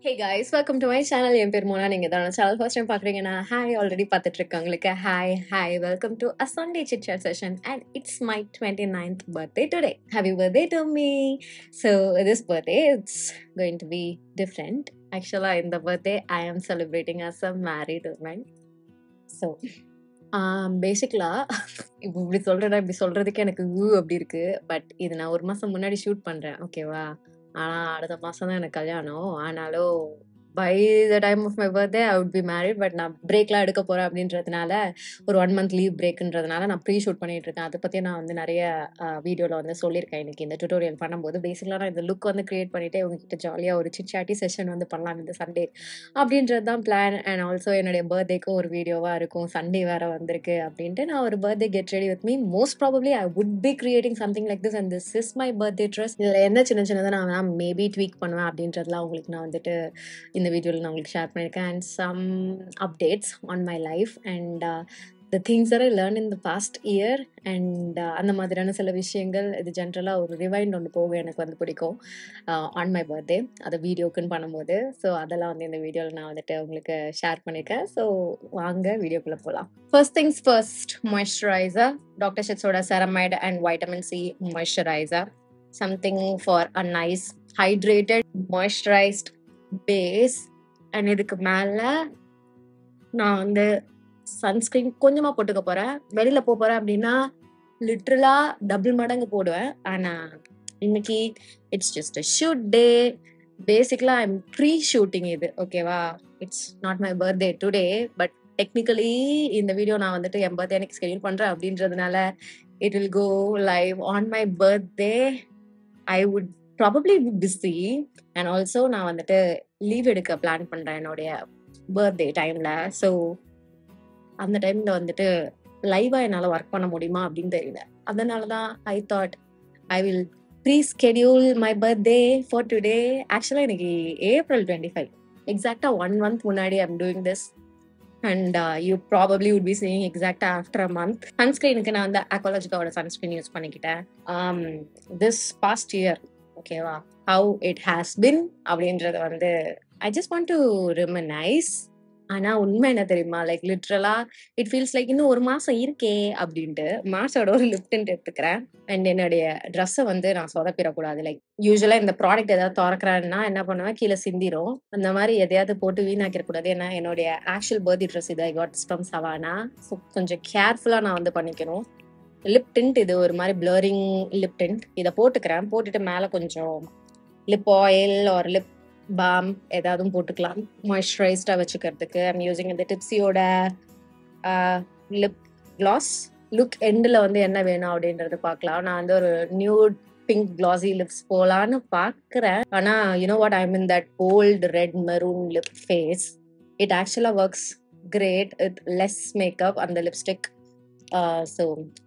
Hey guys, welcome to my channel. என் பேர் மோனா. நீங்க தான் சேனல் ஃபர்ஸ்ட் டைம் பாக்குறீங்கன்னா ஹாய் ஆல்ரெடி பார்த்துட்டு இருக்கவங்களுக்கு hi welcome to a Sunday chit chat session and it's my 29th birthday today. Happy birthday to me. So this birthday it's going to be different. Actually in the birthday I am celebrating as a married woman. So பேசிக்கலா இப்படி சொல்றதுக்கு எனக்கு அப்படி இருக்கு. But இது நான் 1 மாசம் முன்னாடி ஷூட் பண்றேன். ஓகேவா? ஆனா அடுத்த மாசம் தான் எனக்கு கல்யாணம். ஆனாலும் by the time of my birthday I would be married. But நான் பிரேக்லாம் எடுக்க போறேன் அப்படின்றதுனால ஒரு 1 மந்த் லீவ் பிரேக்ன்றதுனால நான் ப்ரீ ஷூட் பண்ணிட்டு இருக்கேன். அதை பத்தி நான் வந்து நிறைய வீடியோல வந்து சொல்லியிருக்கேன் இன்னைக்கு இந்த டுட்டோரியல் பண்ணும்போது. பேசிக்கலா நான் இந்த லுக் வந்து கிரியேட் பண்ணிட்டு உங்ககிட்ட ஜாலியா ஒரு சிட் செஷன் வந்து பண்ணலாம் இந்த சண்டே அப்படின்றது தான் பிளான். அண்ட் ஆல்சோ என்னுடைய பர்த்டேக்கும் ஒரு வீடியோவா இருக்கும். சண்டே வேற வந்திருக்கு அப்படின்ட்டு நான் ஒரு birthday get ready with me. Most probably I would B creating something like this and this is my birthday dress. இதுல என்ன சின்னதாக நான் மேபி ட்வீக் பண்ணுவேன் அப்படின்றதுலாம் உங்களுக்கு நான் வந்துட்டு இந்த வீடியோவில் நான் உங்களுக்கு ஷேர் பண்ணியிருக்கேன். And some updates on my life and the things are I learn in the past year and அந்த மாதிரியான சில விஷயங்கள். இது ஜென்ரலாக ஒரு ரிவைண்ட் ஒன்று போக எனக்கு வந்து பிடிக்கும் ஆன் மை பர்த்டே அதை வீடியோக்குன்னு பண்ணும்போது. ஸோ அதெல்லாம் வந்து இந்த வீடியோவில் நான் வந்துட்டு உங்களுக்கு ஷேர் பண்ணியிருக்கேன். ஸோ வாங்க வீடியோக்குள்ளே போகலாம். First things first, moisturiser. Doctor ஷெட்ஸோட ceramide and vitamin C moisturiser. Something for a nice hydrated moisturized base. And இதுக்கு மேல நான் வந்து சன்ஸ்கிரீன் கொஞ்சமா போட்டுக்க போறேன். வெளியில போறேன் அப்படின்னா லிட்ரலா டபுள் மடங்கு போடுவேன். ஆனா இன்னைக்கு it's just a shoot day. Basically I am pre shooting இது. ஓகேவா? It's not my birthday today. But technically இந்த வீடியோ நான் வந்துட்டு என் பர்த்டே எனக்கு ஸ்கெடியூல் பண்றேன் அப்படின்றதுனால it will go live on my birthday. I would probably be busy and also நான் வந்துட்டு லீவ் எடுக்க பிளான் பண்றேன் என்னுடைய பர்த்டே டைம்ல. ஸோ அந்த டைம்ல வந்துட்டு லைவா என்னால் ஒர்க் பண்ண முடியுமா அப்படின்னு தெரியல. அதனால தான் I thought I will pre schedule my birthday for today. ஆக்சுவலாக எனக்கு April 25 எக்ஸாக்டா 1 month முன்னாடி I'm doing this and you probably would be seeing exact after a month. சன்ஸ்கிரீனுக்கு நான் வந்து அக்வாலஜிக்காவோட சன்ஸ்கிரீன் யூஸ் பண்ணிக்கிட்டேன் this past year. ஓகேவா? how it has been அப்படின்றத வந்து I just want to reminisce. ஆனா உண்மை என்ன தெரியுமா, லைக் லிட்ரலா இட் ஃபீல்ஸ் லைக் இன்னும் 1 மாசம் இருக்கே அப்படின்ட்டு மாசோட ஒரு லிப்டன்ட் எடுத்துக்கிறேன். அண்ட் என்னுடைய ட்ரெஸ்ஸை வந்து நான் சொதப்பிடக்கூடாது. லைக் யூஸ்வலா இந்த ப்ராடக்ட் ஏதாவது திறக்கிறேன்னா என்ன பண்ணுவேன், கீழே சிந்திரும். அந்த மாதிரி எதையாவது போட்டு வீணாக்கிடக்கூடாது. ஏன்னா என்னுடைய ஆக்சுவல் பர்த்டே ட்ரெஸ் இது. I got from savannah. So கொஞ்சம் கேர்ஃபுல்லா நான் வந்து பண்ணிக்கணும். லிப் டிண்ட் இது ஒரு மாதிரி பிளரிங் லிப் டிண்ட். இதை போட்டுக்கிறேன். போட்டுட்டு மேல கொஞ்சம் லிப் ஆயில் ஒரு லிப் பாம் ஏதாவது போட்டுக்கலாம் மாய்ஸ்சரைஸ்டா வச்சுக்கிறதுக்கு. ஐம் யூசிங் இந்த டிப்ஸியோட லிப் கிளாஸ். லுக் எண்டில் வந்து என்ன வேணும் அப்படின்றது பார்க்கலாம். நான் வந்து ஒரு நியூட் பிங்க் கிளாசி லிப்ஸ் போலான்னு பார்க்குறேன். ஆனா you know what, I'm in that gold red maroon lip phase. It ஆக்சுவலா works great with less makeup அந்த லிப்ஸ்டிக். So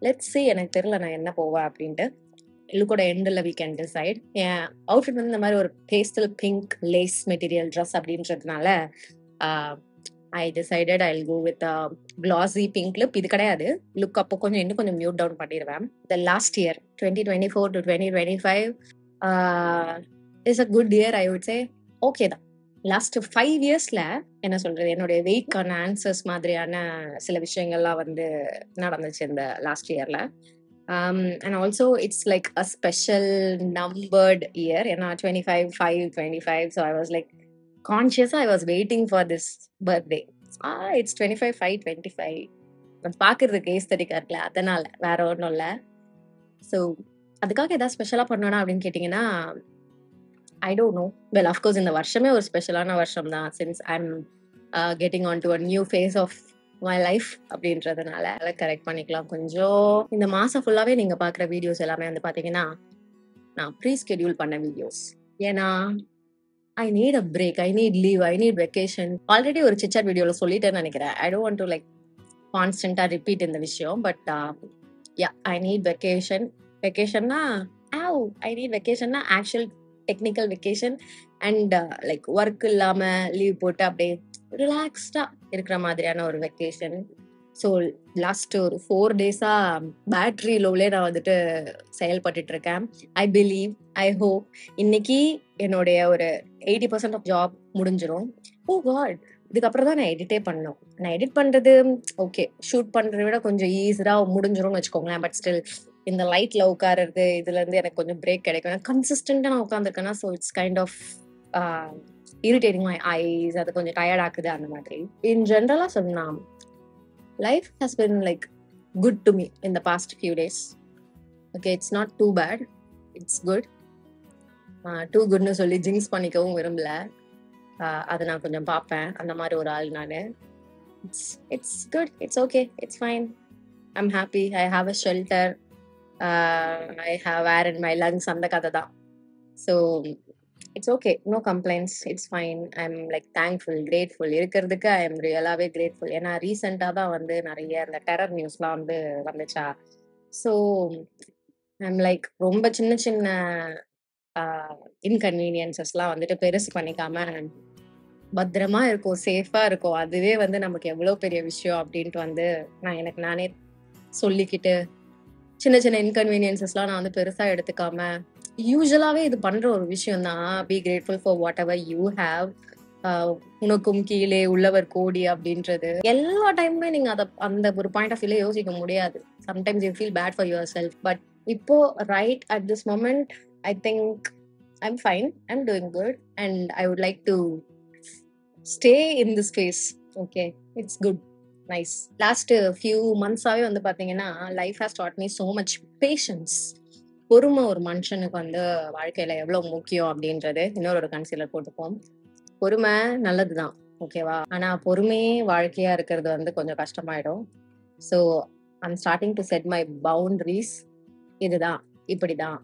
let's see. எனக்கு தெரியல நான் என்ன போவேன் அப்படின்ட்டு. லுக்கோட எண்டில் we can decide. என் அவுட்ஃபிட் வந்து இந்த மாதிரி ஒரு pastel pink lace material dress அப்படின்றதுனால I decided I will go with classy pink lip. இது கிடையாது லுக், அப்போ இன்னும் கொஞ்சம் மியூட் டவுன் பண்ணிடுவேன். The last year 2024 to 2025 is a good year I would say. Okay தான். லாஸ்ட் 5 yearsல என்ன சொல்றது, என்னுடைய வெயிட்கான ஆன்சர்ஸ் மாதிரியான சில விஷயங்கள்லாம் வந்து நடந்துச்சு இந்த லாஸ்ட் இயர்ல. And also it's like a special numbered year. ஏன்னா 25/5/25. So I was like conscious I was waiting for this birthday. It's 25/5/25. நான் பார்க்கறதுக்கு ஏஸ்தட்டிக்கா இருக்குல்ல, அதனால வேற ஒன்றும் இல்லை. ஸோ அதுக்காக ஏதாவது ஸ்பெஷலாக பண்ணணும் அப்படின்னு கேட்டிங்கன்னா I don't know. Well of course இந்த வருஷமே ஒரு ஸ்பெஷலான வருஷம் தான். Since I'm getting on to a new phase of my life அப்படின்றதுனால அதை கரெக்ட் பண்ணிக்கலாம் கொஞ்சம். இந்த மாசம் ஃபுல்லாவே நீங்க பாக்குற வீடியோஸ் எல்லாமே வந்து பாத்தீங்கன்னா நான் ப்ரீ ஸ்கெடியூல் பண்ண வீடியோஸ். ஏன்னா I need a break, I need leave, I need vacation. Already ஒரு சிட் வீடியோல சொல்லிட்டேன்னு நினைக்கிறேன். I don't want to like கான்ஸ்டன்டா ரிப்பீட் இந்த விஷயம். But yeah, I need vacation. வெக்கேஷன்னா ஐ நீட் வெக்கேஷன்னா actual technical vacation. And like work இல்லாம லீவ் போட்டு அப்படியே ரிலாக்ஸ்டா இருக்கிற மாதிரியான ஒரு வெக்கேஷன். ஸோ லாஸ்ட் ஒரு 4 days-ஆ பேட்டரி லோவிலே நான் வந்துட்டு செயல்பட்டுட்டு இருக்கேன். ஐ பிலீவ், ஐ ஹோப் இன்னைக்கு என்னுடைய ஒரு 80% ஆஃப் ஜாப் முடிஞ்சிரும். ஓ காட்! இதுக்கப்புறம் தான் நான் எடிட்டே பண்ணணும். நான் எடிட் பண்றது ஓகே. ஷூட் பண்றத விட கொஞ்சம் ஈஸியா முடிஞ்சிரும்னு வச்சுக்கோங்களேன். பட் ஸ்டில் இந்த லைட்ல உட்கார்றது, இதுலருந்து எனக்கு கொஞ்சம் பிரேக் கிடைக்கும். கன்சிஸ்டன்ட்டா நான் உட்கார்ந்துருக்கேன்னா, so it's kind of uh irritating my eyes. அது கொஞ்சம் டயர்ட் ஆக்குது அந்த மாதிரி. இன் ஜெனரலா சொன்னா, life has been like good to me in the past few days. Okay, it's not too bad. It's good. Too குட்னு சொல்லி ஜிங்ஸ் பண்ணிக்கவும் விரும்பல. அதை நான் கொஞ்சம் பார்ப்பேன். அந்த மாதிரி ஒரு ஆள் நான். It's good. It's okay. It's fine. I'm happy. I have a shelter. I have air in my lungs. அந்த கதை தான். So it's okay. No complaints. It's fine. I am like thankful, grateful. இருக்கிறதுக்கு ஐ எம் ரியலாகவே கிரேட்ஃபுல். ஏன்னா ரீசெண்டாக தான் வந்து நிறைய இந்த டெரர் நியூஸ்லாம் வந்து வந்துச்சா. ஸோ ஐ எம் லைக் ரொம்ப சின்ன சின்ன இன்கன்வீனியன்சஸ்லாம் வந்துட்டு பெருசு பண்ணிக்காம பத்திரமா இருக்கும், சேஃபா இருக்கும். அதுவே வந்து நமக்கு எவ்வளோ பெரிய விஷயம் அப்படின்ட்டு வந்து நான் எனக்கு நானே சொல்லிக்கிட்டு சின்ன சின்ன இன்கன்வீனியன்சஸ்லாம் நான் வந்து பெருசா எடுத்துக்காம யூஸ்வலாவே இது பண்ற ஒரு விஷயம் தான். Be grateful for what ever you have. உனக்கும் கீழே உள்ளவர் கோடி அப்படின்றது எல்லா டைமுமே நீங்க அதை அந்த ஒரு பாயிண்ட் ஆஃப் வியூல யோசிக்க முடியாது. Sometimes you feel bad for yourself. But இப்போ right at this moment I think I'm fine. I'm doing good and I would like to stay in this space. Okay, it's good. Nice. Last few மந்த்ஸாவே வந்து பாத்தீங்கன்னா life has taught me so much patience. பொறுமை ஒரு மனுஷனுக்கு வந்து வாழ்க்கையில எவ்வளவு முக்கியம் அப்படின்றது இன்னொரு கன்சிடர் போட்டுப்போம். பொறுமை நல்லதுதான், ஓகேவா? ஆனா பொறுமையே வாழ்க்கையா இருக்கிறது வந்து கொஞ்சம் கஷ்டமாயிடும். So I'm starting to set my boundaries. இதுதான், இப்படிதான்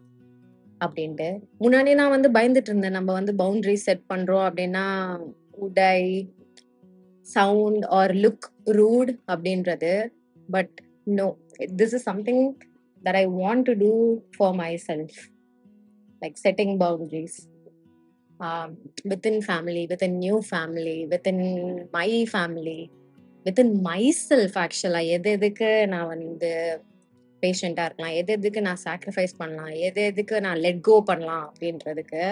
அப்படின்ட்டு. முன்னாடி நான் வந்து பயந்துட்டு இருந்தேன். நம்ம வந்து பவுண்டரிஸ் செட் பண்றோம் அப்படின்னா would I sound or look rude அப்படின்றது. But no, this is something that I want to do for myself, like setting boundaries within family, within new family, within my family, within myself. ஆக்சுவலா எது எதுக்கு நான் வந்து பேஷண்டா இருக்கலாம், எது எதுக்கு நான் சாக்ரிஃபைஸ் பண்ணலாம், எது எதுக்கு நான் லெட் கோ பண்ணலாம் அப்படின்றதுக்கு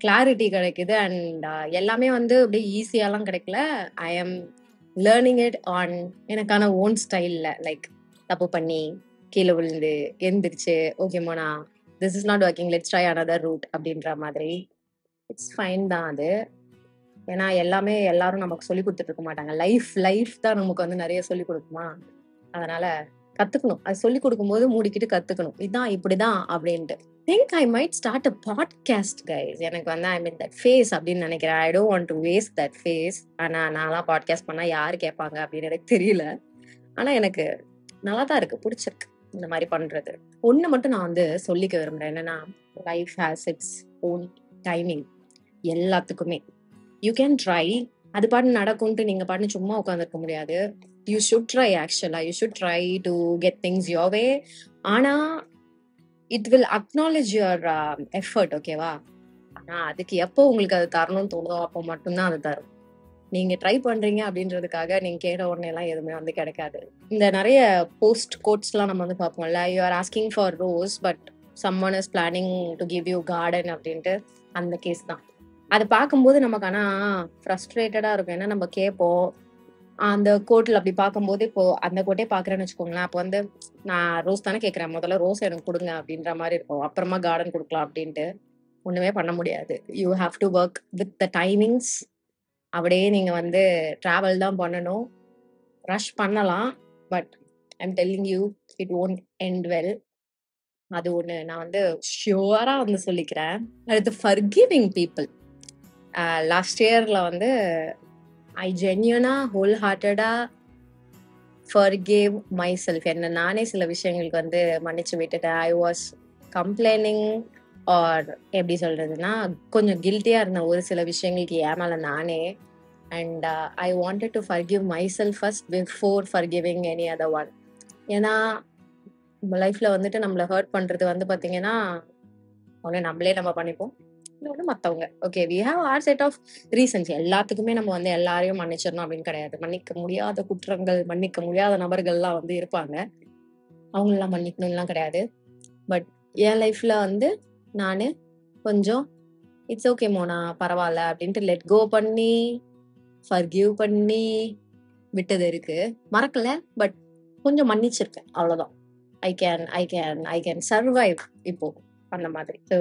கிளாரிட்டி கிடைக்குது. அண்ட் எல்லாமே வந்து அப்படியே ஈஸியாலாம் கிடைக்கல. I am learning it on எனக்கான ஓன் ஸ்டைல்ல. லைக் தப்பு பண்ணி கீழே விழுந்து எந்திரிச்சு okay Mona this is not working, let's try another route அப்படின்ற மாதிரி. இட்ஸ் ஃபைன் தான் அது. ஏன்னா எல்லாமே எல்லாரும் நமக்கு சொல்லி கொடுத்துட்டு இருக்க மாட்டாங்க. லைஃப் தான் நமக்கு வந்து நிறைய சொல்லி கொடுக்குமா. அதனால கத்துக்கணும். அது சொல்லி கொடுக்கும்போது மூடிக்கிட்டு கத்துக்கணும். இதான் இப்படிதான் அப்படின்ட்டு. Think I might start a podcast guys. எனக்கு வந்து ஐ மீன் தட் ஃபேஸ் அப்படின்னு நினைக்கிறேன். I don't want to waste that phase. ஆனா நான்லாம் பாட்காஸ்ட் பண்ணா யாரு கேட்பாங்க அப்படின்னு எனக்கு தெரியல. ஆனா எனக்கு நல்லா தான் இருக்கு, பிடிச்சிருக்கு இந்த மாதிரி பண்றது. ஒண்ணு மட்டும் நான் வந்து சொல்லிக்க விரும்புறேன். என்னன்னா life has its own timing எல்லாத்துக்குமே. You can try. அது பாட்டு நடக்கும்ட்டு நீங்க பாட்டு சும்மா உட்காந்துருக்க முடியாது. You should try. ஆக்சுவலா you should try to get things your way. ஆனா it will acknowledge your effort, ஓகேவா? ஆனா அதுக்கு எப்போ உங்களுக்கு அது தரணும்னு தோணுதோ அப்போ மட்டும்தான் அது தரும். நீங்க ட்ரை பண்றீங்க அப்படின்றதுக்காக நீங்க கேட்ட உடனே எல்லாம் எதுவுமே வந்து கிடைக்காது. இந்த நிறைய போஸ்ட் கோட்ஸ் எல்லாம் நம்ம வந்து பார்ப்போம்ல. You are asking for rose but someone is planning to give you garden அப்படின்ட்டு. அந்த கேஸ் தான். அதை பார்க்கும்போது நமக்கு ஆனா ஃப்ரஸ்ட்ரேட்டடா இருக்கும். ஏன்னா நம்ம கேட்போம் அந்த கோட்ல அப்படி பார்க்கும்போது, இப்போ அந்த கோட்டே பாக்குறேன்னு வச்சுக்கோங்களேன். அப்போ வந்து நான் ரோஸ் தானே கேட்கறேன், முதல்ல ரோஸ் எனக்கு கொடுங்க அப்படின்ற மாதிரி இருக்கும். அப்புறமா கார்டன் கொடுக்கலாம் அப்படின்ட்டு ஒண்ணுமே பண்ண முடியாது. You have to work with the timings. அப்படியே நீங்க வந்து டிராவல் தான் பண்ணணும். ரஷ் பண்ணலாம். But I'm telling you it won't end well. அது ஒண்ணு நான் வந்து ஷியூரா வந்து சொல்லிக்கிறேன். அடுத்து ஃபர்கிவிங் பீப்புள். லாஸ்ட் இயர்ல வந்து ஐ ஜென்யூனா ஹோல் ஹார்ட்டடா ஃபர்கேவ் மை செல்ஃப். என்ன நானே சில விஷயங்களுக்கு வந்து மன்னிச்சு விட்டுட்டேன். ஐ வாஸ் கம்ப்ளைனிங் ஆர் எப்படி சொல்றதுன்னா கொஞ்சம் கில்ட்டியா இருந்த ஒரு சில விஷயங்களுக்கு என் மேல நானே. And I wanted to forgive my self first before forgiving any other one. ஏன்னா நம்ம லைஃப்ல வந்துட்டு நம்மள ஹர்ட் பண்றது வந்து பாத்தீங்கன்னா ஒண்ணு நம்மளே நம்ம பண்ணிப்போம், இன்னொன்னு மத்தவங்க. Okay, we have our set of reasons. எல்லாத்துக்குமே நம்ம வந்து எல்லாரையும் மன்னிச்சிடணும் அப்படின்னு கிடையாது. மன்னிக்க முடியாத குற்றங்கள், மன்னிக்க முடியாத நபர்கள்லாம் வந்து இருப்பாங்க. அவங்களெல்லாம் மன்னிக்கணும்லாம் கிடையாது. பட் என் லைஃப்ல வந்து நானு கொஞ்சம் இட்ஸ் ஓகே மோனா, பரவால்ல அப்படின்ட்டு லெட் கோ பண்ணி, ஃபர்கிவ் பண்ணி விட்டது இருக்கு. மறக்கல, பட் கொஞ்சம் மன்னிச்சிருக்கேன். அவ்வளோதான். ஐ கேன் சர்வைவ் இப்போ அந்த மாதிரி. ஸோ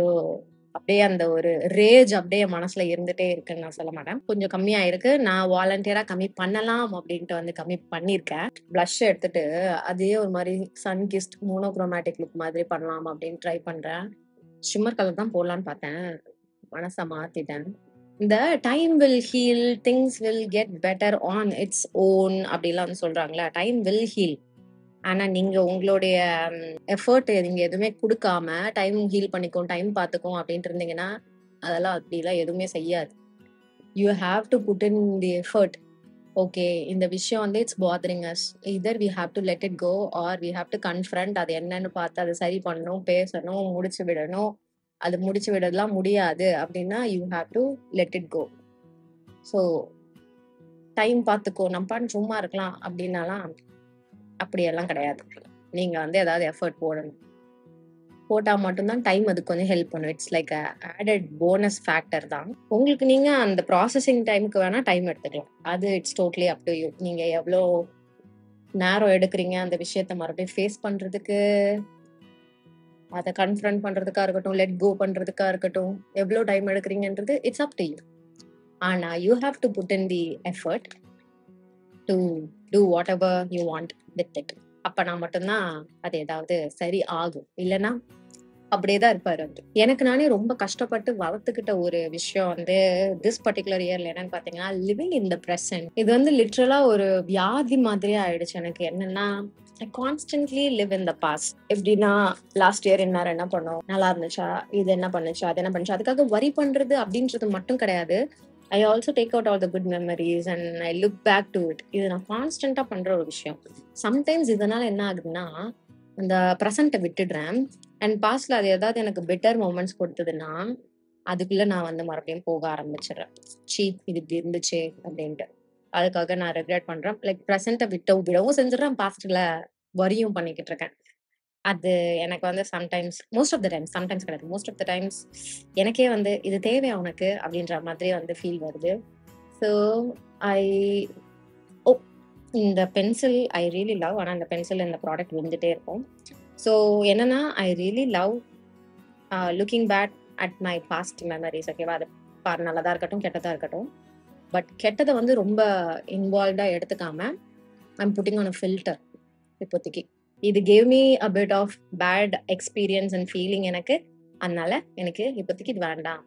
அப்படியே அந்த ஒரு ரேஜ் அப்படியே மனசுல இருந்துட்டே இருக்குன்னு நான் சொல்ல மாட்டேன். கொஞ்சம் கம்மியா இருக்கு. நான் வாலண்டியரா கம்மி பண்ணலாம் அப்படின்ட்டு வந்து கம்மி பண்ணியிருக்கேன். ப்ளஷ் எடுத்துட்டு அதே ஒரு மாதிரி சன் கிஸ்ட் மோனோக்ரோமேட்டிக் லுக் மாதிரி பண்ணலாம் அப்படின்னு ட்ரை பண்றேன். ஷிம்மர் கலர் தான் போடலான்னு பார்த்தேன். மனசை மாத்திட்டேன். இந்த time will heal, things will get better on its own அப்படிலாம் வந்து சொல்றாங்களா. Time will heal. ஆனா நீங்க உங்களுடைய எஃபர்ட் நீங்க எதுவுமே கொடுக்காம டைம் ஹீல் பண்ணிக்கும், டைம் பார்த்துக்கும் அப்படின்ட்டு இருந்தீங்கன்னா அதெல்லாம் அப்படிலாம் எதுவுமே செய்யாது. You have to put in the effort. Okay, இந்த விஷயம் வந்து it's bothering us, either we have to let it go or we have to confront. அது என்னன்னு பார்த்து அதை சரி பண்ணணும், பேசணும், முடிச்சு விடணும். அது முடிச்சு விடலாம் முடியாது அப்படின்னா you have to let it go. So time பார்த்துக்கோ, நம்பான்னு சும்மா இருக்கலாம் அப்படின்னாலாம் அப்படியெல்லாம் கிடையாது. நீங்க வந்து ஏதாவது எஃபர்ட் போடணும். போட்டா மட்டும்தான் டைம் அதுக்கு கொஞ்சம் ஹெல்ப் பண்ணும். It's like added bonus factor தான். உங்களுக்கு நீங்க அந்த ப்ராசஸிங் டைமுக்கு வேணா டைம் எடுத்துக்கலாம். அது it's totally up to you. நீங்க எவ்வளோ நேரம் எடுக்கிறீங்க அந்த விஷயத்த மறுபடியும் ஃபேஸ் பண்றதுக்கு, அதை கன்ஃபரண்ட் பண்றதுக்கா இருக்கட்டும், லெட் கோ பண்றதுக்கா இருக்கட்டும், எவ்வளோ டைம் எடுக்கிறீங்கன்றது இட்ஸ் அப் டு யூ. ஆனா you have to put in the effort to do whatever you want with it. அப்பனா மட்டும்தான் அது ஏதாவது சரி ஆகும். இல்லைன்னா அப்படியேதான் இருப்பாரு அவரு. எனக்கு நானே ரொம்ப கஷ்டப்பட்டு வளர்த்துக்கிட்ட ஒரு விஷயம் வந்து திஸ் பர்டிகுலர் இயர்ல என்னன்னு பாத்தீங்கன்னா, லிவிங் இன் த பிரசன்ட். இது வந்து லிட்ரலா ஒரு வியாதி மாதிரியே ஆயிடுச்சு எனக்கு. என்னன்னா, I constantly live in the past. எப்படின்னா, லாஸ்ட் இயர் இன்னார் என்ன பண்ணோம், நல்லா இருந்துச்சா, இது என்ன பண்ணுச்சு, அது என்ன பண்ணுச்சு, அதுக்காக வரி பண்றது அப்படின்றது மட்டும் கிடையாது. I also take out all the good memories and I look back to it. இது நான் கான்ஸ்டன்டா பண்ற ஒரு விஷயம். சம்டைம்ஸ் இதனால என்ன ஆகுதுன்னா, அந்த ப்ரெசண்ட்டை விட்டுடுறேன். அண்ட் பாஸ்ட்ல அது ஏதாவது எனக்கு பெட்டர் மூமெண்ட்ஸ் கொடுத்ததுன்னா அதுக்குள்ள நான் வந்து மறுபடியும் போக ஆரம்பிச்சிடுறேன். சீ, இது இப்படி இருந்துச்சு அப்படின்ட்டு. அதுக்காக நான் ரெக்ரெட் பண்றேன். லைக் ப்ரெசென்ட்டை விடவும் செஞ்சிடறேன், பாஸ்ட்ல வரியும் பண்ணிக்கிட்டு இருக்கேன். அது எனக்கு வந்து sometimes, most of the times, sometimes கிடையாது, மோஸ்ட் ஆஃப் த டைம்ஸ் எனக்கே வந்து இது தேவையா உனக்கு அப்படின்ற மாதிரி வந்து ஃபீல் வருது. ஸோ ஐ ஓ இந்த பென்சில் ஐ ரியலி லவ். ஆனால் இந்த பென்சில் இந்த ப்ராடக்ட் விழுந்துட்டே இருக்கும். ஸோ என்னன்னா, I really love looking back at my past memories. ஓகேவா, அது நல்லதா இருக்கட்டும், கெட்டதா இருக்கட்டும். பட் கெட்டதை வந்து ரொம்ப இன்வால்வ்டா எடுத்துக்காம I'm putting on a filter இப்போதைக்கு. இது gave me a bit of bad experience and feeling எனக்கு. அதனால எனக்கு இப்போதைக்கு இது வேண்டாம்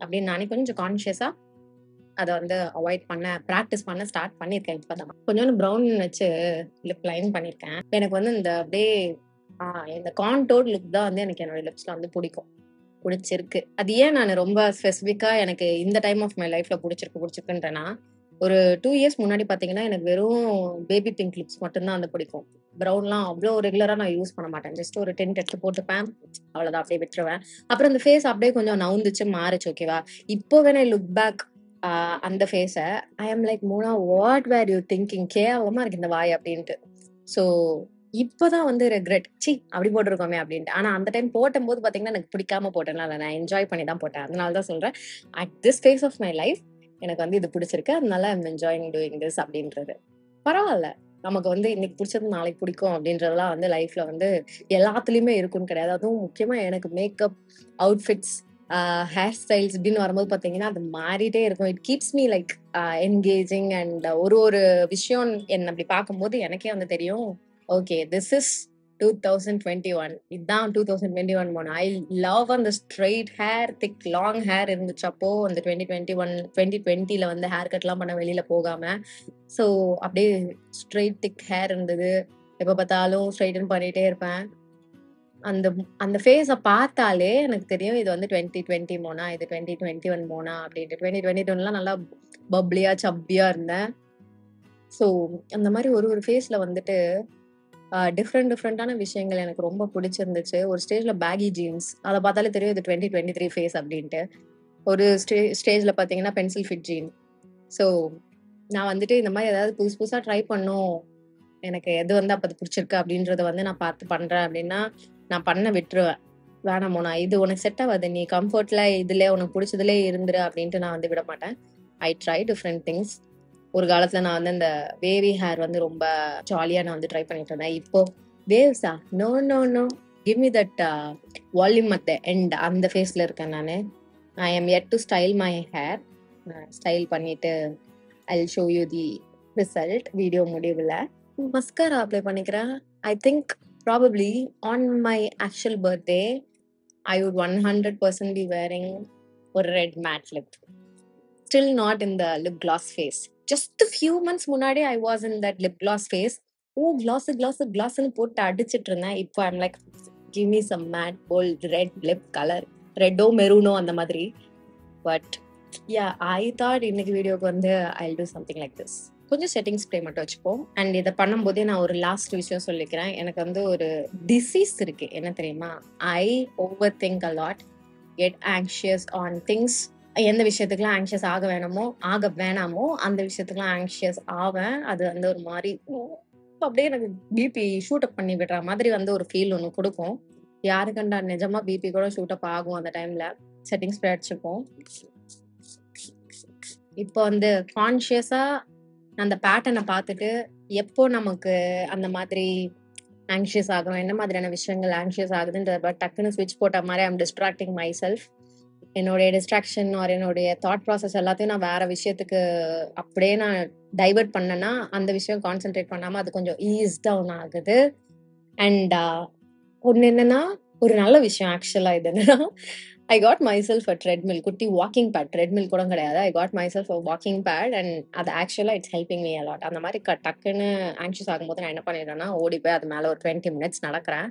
அப்படின்னு நானே கொஞ்சம் கான்ஷியஸா அதை வந்து அவாய்ட் பண்ண, ப்ராக்டிஸ் பண்ண ஸ்டார்ட் பண்ணியிருக்கேன். இப்போதான் கொஞ்சோண்டு ப்ரௌன் வச்சு லிப் லைன் பண்ணியிருக்கேன். எனக்கு வந்து இந்த அப்படியே இந்த கான்டோர் லுக் தான் வந்து எனக்கு என்னோட லிப்ஸ்ல வந்து பிடிச்சிருக்கு. அது ஏன் நான் ரொம்ப ஸ்பெசிஃபிக்கா எனக்கு இந்த டைம் ஆஃப் மை லைஃப்ல பிடிச்சிருக்குன்றேன்னா, ஒரு 2 இயர்ஸ் முன்னாடி பாத்தீங்கன்னா எனக்கு வெறும் பேபி பிங்க் லிப்ஸ் மட்டும்தான் வந்து பிடிக்கும். ப்ரௌன்லாம் அவ்வளோ ரெகுலரா நான் யூஸ் பண்ண மாட்டேன். ஜஸ்ட் ஒரு 10 டெஸ்ட் போட்டுப்பேன், அவ்வளவுதான், அப்படியே விட்டுருவேன். அப்புறம் அந்த ஃபேஸ் அப்படியே கொஞ்சம் நவுந்துச்சு, மாறுச்சு. ஓகேவா, இப்போ வேணா லுக் பேக் அந்த ஃபேஸ ஐ எம் லைக், மோனா வாட் வேர் யூ திங்கிங், கேவலமா இருக்கு இந்த வாய் அப்படின்ட்டு. ஸோ இப்பதான் வந்து ரெக்ரெட், சி அப்படி போட்டிருக்கோமே அப்படின்ட்டு. ஆனா அந்த டைம் போட்டும் போது பாத்தீங்கன்னா எனக்கு பிடிக்காம போட்டேன்னா நான் என்ஜாய் பண்ணி தான் போட்டேன். அதனாலதான் சொல்றேன், at this phase of my life எனக்கு வந்து இது பிடிச்சிருக்கு, அதனால ஐம் என்ஜாயிங் டூயிங் திஸ் அப்படின்றது. பரவாயில்ல, நமக்கு வந்து இன்னைக்கு பிடிச்சது நாளைக்கு பிடிக்கும் அப்படின்றதெல்லாம் வந்து லைஃப்ல வந்து எல்லாத்துலயுமே இருக்குன்னு கிடையாது. அதுவும் முக்கியமா எனக்கு மேக்கப், அவுட்ஃபிட்ஸ், ஹேர் ஸ்டைல்ஸ் இப்படின்னு வரும்போது பாத்தீங்கன்னா அது மாறிட்டே இருக்கும். It keeps me like engaging. And ஒரு விஷயம் என்ன அப்படி பார்க்கும்போது எனக்கே வந்து தெரியும், ஓகே திஸ் இஸ் 2021. இதுதான் 2021 மோனா. ஐ லவ் அந்த ஸ்ட்ரெயிட் ஹேர், திக் லாங் ஹேர் இருந்துச்சு அப்போ அந்த 2020ல வந்து ஹேர் கட்லாம் பண்ண வெளியில போகாம. ஸோ அப்படியே ஸ்ட்ரெயிட் திக் ஹேர் இருந்தது. எப்ப பார்த்தாலும் ஸ்ட்ரைட்டன் பண்ணிட்டே இருப்பேன். அந்த அந்த ஃபேஸ பார்த்தாலே எனக்கு தெரியும் இது வந்து 2020 மோனா, இது 2021 மோனா அப்படின்ட்டு. 2022லாம் நல்லா பப்ளியா சப்பியா இருந்தேன். ஸோ அந்த மாதிரி ஒரு ஃபேஸ்ல வந்துட்டு டிஃப்ரெண்டான விஷயங்கள் எனக்கு ரொம்ப பிடிச்சிருந்துச்சு. ஒரு ஸ்டேஜ்ல பேகி ஜீன்ஸ், அதை பார்த்தாலே தெரியும் இது 2023 ஃபேஸ் அப்படின்ட்டு. ஒரு ஸ்டேஜ்ல பார்த்தீங்கன்னா பென்சில் ஃபிட் ஜீன். ஸோ நான் வந்துட்டு இந்த மாதிரி ஏதாவது புதுசு புதுசா ட்ரை பண்ணும், எனக்கு எது வந்து அப்போ பிடிச்சிருக்கு அப்படின்றத வந்து நான் பார்த்து பண்றேன் அப்படின்னா நான் பண்ண விட்டுருவேன். வேணாம் மோனா, இது உனக்கு செட் ஆகாது, நீ கம்ஃபர்ட்ல இதுல உனக்கு பிடிச்சதுலே இருந்துரு அப்படின்ட்டு நான் வந்து விட மாட்டேன். I try different things. ஒரு காலத்துல நான் வந்து இந்த வேவி ஹேர் வந்து ரொம்ப ஜாலியா நான் வந்து ட்ரை பண்ணிட்டு இருந்தேன். இப்போ வேவ்ஸா, no no no, give me that volume at the end, அந்த ஃபேஸ்ல இருக்கேன் நானு. I am yet to style my hair. Style பண்ணிட்டு I'll show you the result video முடிவில். மஸ்காரா அப்ளை பண்ணிக்கிறேன். I think probably on my actual birthday I would 100% be wearing ஒரு red matte lip. Still not in the lip gloss phase. Just a few months முன்னாடி I was in that lip gloss phase. glossன்னு போட்டு அடிச்சிட்டு இருந்தேன். இப்போ I'm like, give me some matte bold red lip color, ரெட்டோ மெரூனோ அந்த மாதிரி. But yeah, I thought இன்னைக்கு வீடியோக்கு வந்து I'll do something like this. கொஞ்சம் செட்டிங் ஸ்ப்ரே மட்டும் வச்சுப்போம். அண்ட் இதை பண்ணும்போதே நான் ஒரு லாஸ்ட் விஷயம் சொல்லிக்கிறேன். எனக்கு வந்து ஒரு டிசீஸ் இருக்கு, என்ன தெரியுமா? ஐ over think a lot, get anxious on things. எந்த விஷயத்துக்குலாம் ஆங்ஷியஸ் ஆக வேணாமோ அந்த விஷயத்துக்குலாம் ஆங்ஷியஸ் ஆவேன். அது வந்து ஒரு மாதிரி அப்படியே எனக்கு பிபி ஷூட் அப் பண்ணி விடுற மாதிரி வந்து ஒரு ஃபீல் ஒன்று கொடுக்கும். யாரு கண்டா நிஜமா பிபி கூட ஷூட் அப் ஆகும் அந்த டைம்ல. செட்டிங் ஸ்ப்ரே அடிச்சுப்போம். இப்போ வந்து கான்ஷியஸா அந்த பேட்டர்னை பார்த்துட்டு எப்போ நமக்கு அந்த மாதிரி ஆங்ஷியஸ் ஆகும், என்ன மாதிரியான விஷயங்கள் ஆங்ஷியஸ் ஆகுதுன்ற டக்குன்னு ஸ்விட்ச் போட்ட மாதிரி ஐம் டிஸ்ட்ராக்டிங் மை செல்ஃப். என்னுடைய டிஸ்ட்ராக்ஷன் ஆர் என்னுடைய தாட் ப்ராசஸ் எல்லாத்தையும் நான் வேற விஷயத்துக்கு அப்படியே நான் டைவர்ட் பண்ணேன்னா அந்த விஷயம் கான்சென்ட்ரேட் பண்ணாம அது கொஞ்சம் ஈஸ் டவுன் ஆகுது. அண்ட் ஒன்று என்னன்னா, ஒரு நல்ல விஷயம் ஆக்சுவலா இது என்னன்னா, I got myself a treadmill, குட்டி வாக்கிங் பேட். ட்ரெட்மில் கூட கிடையாது, I got myself a walking pad and அது ஆக்சுவலா it's helping me a lot. அந்த மாதிரி டக்குன்னு ஆங்ஷியஸ் ஆகும்போது நான் என்ன பண்ணிடுறேன்னா, ஓடி போய் அது மேலே ஒரு 20 minutes நடக்கிறேன்.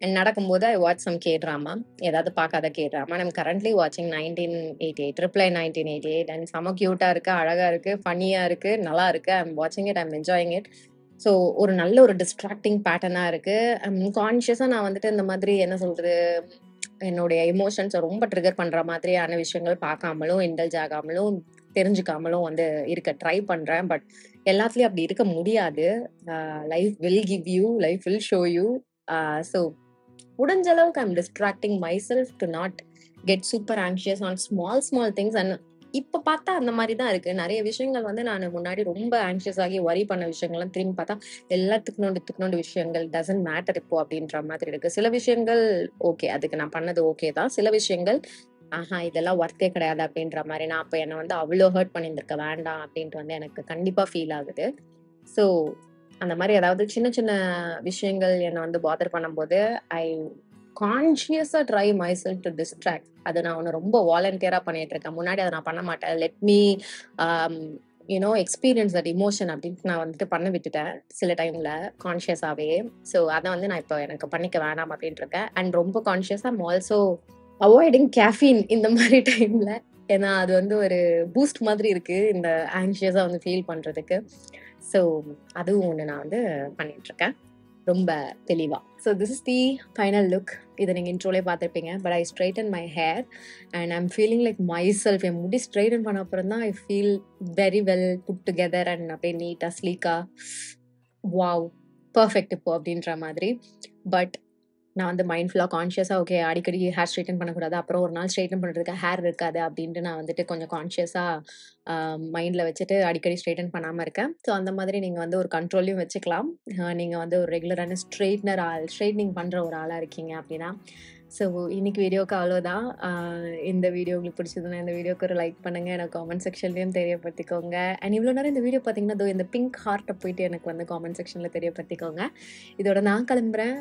அண்ட் நடக்கும்போது I watch some K drama, ஏதாவது பார்க்காத கே ட்ராமா. ஐம் கரண்ட்லி வாட்சிங் 1988, ரிப்ளை 1988. அண்ட் செம கியூட்டா இருக்கு, அழகா இருக்கு, ஃபன்னியா இருக்கு, நல்லா இருக்கு. ஐம் வாட்சிங் it, I'm enjoying it. So ஒரு நல்ல ஒரு டிஸ்ட்ராக்டிங் பேட்டர்னாக இருக்கு. கான்ஷியஸாக நான் வந்துட்டு இந்த மாதிரி என்ன சொல்றது, என்னுடைய எமோஷன்ஸை ரொம்ப ட்ரிகர் பண்ற மாதிரியான விஷயங்கள் பார்க்காமலும் இண்டல்ஜ் ஆகாமலும் தெரிஞ்சுக்காமலும் வந்து இருக்க ட்ரை பண்றேன். பட் எல்லாத்துலயும் அப்படி இருக்க முடியாது. Life will give you, life will show you. So முடிஞ்ச அளவுக்கு I'm distracting my self to not get super anxious on small things. And இப்ப பார்த்தா அந்த மாதிரி தான் இருக்கு. நிறைய விஷயங்கள் வந்து நான் முன்னாடி ரொம்ப ஆங்ஷியஸ் ஆகி வரி பண்ண விஷயங்கள்லாம் திரும்பி பார்த்தா எல்லாத்துக்கு விஷயங்கள் டசன்ட் மேட்டர் இப்போ அப்படின்ற மாதிரி இருக்கு. சில விஷயங்கள் ஓகே, அதுக்கு நான் பண்ணது ஓகே தான். சில விஷயங்கள் இதெல்லாம் ஒர்த்தே கிடையாது அப்படின்ற மாதிரி, நான் அப்போ என்னை வந்து அவ்வளோ ஹர்ட் பண்ணியிருந்திருக்க வேண்டாம் அப்படின்ட்டு வந்து எனக்கு கண்டிப்பா ஃபீல் ஆகுது. ஸோ அந்த மாதிரி ஏதாவது சின்ன சின்ன விஷயங்கள் என்னை வந்து பாதர் பண்ணும்போது ஐ கான்ஷியஸா try myself to distract. அது நான் ஒன்று ரொம்ப வாலண்டியரா பண்ணிட்டு இருக்கேன். முன்னாடி அதை நான் பண்ண மாட்டேன். Let me experience that emotion அப்படின்ட்டு நான் வந்துட்டு பண்ண விட்டுட்டேன் சில டைம்ல கான்ஷியஸாவே. ஸோ அதை வந்து நான் இப்போ எனக்கு பண்ணிக்க வேணாம் அப்படின்ட்டு இருக்கேன். அண்ட் ரொம்ப கான்ஷியஸா ஐம் ஆல்சோ அவாய்டிங் கேஃபீன் இந்த மாதிரி டைம்ல. ஏன்னா அது வந்து ஒரு பூஸ்ட் மாதிரி இருக்கு இந்த ஆங்ஷியஸா வந்து ஃபீல் பண்றதுக்கு. ஸோ அதுவும் ஒன்று நான் வந்து பண்ணிட்டு இருக்கேன் ரொம்ப தெளிவா. So this is the final look. இதை நீங்கள் இன்ட்ரோலே பார்த்துருப்பீங்க. But I straighten my hair and I'm feeling like myself. என் முடி ஸ்ட்ரைட்டன் பண்ண அப்புறம் தான் I feel very well put together அண்ட் அப்படியே நீட்டாக ஸ்லீக்கா வாவ் பர்ஃபெக்ட் இப்போ அப்படின்ற மாதிரி. பட் நான் வந்து மைண்ட்ஃபுல்லாக கான்ஷியஸாக ஓகே அடிக்கடி ஹேர் ஸ்ட்ரைட்டன் பண்ணக்கூடாது, அப்புறம் ஒரு நாள் ஸ்ட்ரைட்டன் பண்ணுறதுக்கு ஹேர் இருக்காது அப்படின்ட்டு நான் வந்துட்டு கொஞ்சம் கான்ஷியஸாக மைண்டில் வச்சுட்டு அடிக்கடி ஸ்ட்ரைட்டன் பண்ணாமல் இருக்கேன். ஸோ அந்த மாதிரி நீங்கள் வந்து ஒரு கண்ட்ரோலையும் வச்சுக்கலாம். நீங்கள் வந்து ஒரு ரெகுலரான ஸ்ட்ரைட்னிங் பண்ணுற ஒரு ஆளாக இருக்கீங்க அப்படின்னா. ஸோ இன்னைக்கு வீடியோக்கு அவ்வளோதான். இந்த வீடியோ உங்களுக்கு பிடிச்சதுன்னா இந்த வீடியோக்கு ஒரு லைக் பண்ணுங்கள், எனக்கு காமெண்ட் செக்ஷன்லேயும் தெரியப்படுத்திக்கோங்க. அண்ட் இவ்வளோ நேரம் இந்த வீடியோ பார்த்தீங்கன்னா இந்த பிங்க் ஹார்ட்டை போயிட்டு எனக்கு வந்து காமெண்ட் செக்ஷனில் தெரியப்படுத்திக்கோங்க. இதோட நான் கிளம்புறேன்.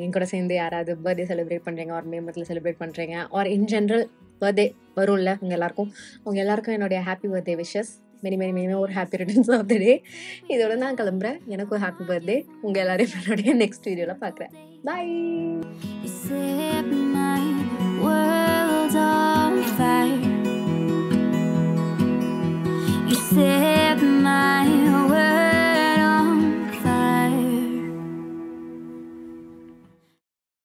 என் கூட சேர்ந்து யாராவது பர்த்டே செலிப்ரேட் பண்ணுறீங்க, ஒரு மே மந்தில் செலிப்ரேட் பண்ணுறீங்க, ஆர் இன் ஜென்ரல் பர்த்டே வரும்ல உங்கள் எல்லாருக்கும் என்னுடைய ஹாப்பி பர்த்டே விஷஸ். மெனி ஒரு ஹாப்பி ரிட்டர்ன்ஸ் ஆஃப் த டே. இதோட நான் கிளம்புறேன். எனக்கும் ஹாப்பி பர்த்டே. உங்கள் எல்லாரையும் என்னுடைய நெக்ஸ்ட் வீடியோவில் பார்க்குறேன். பாய்.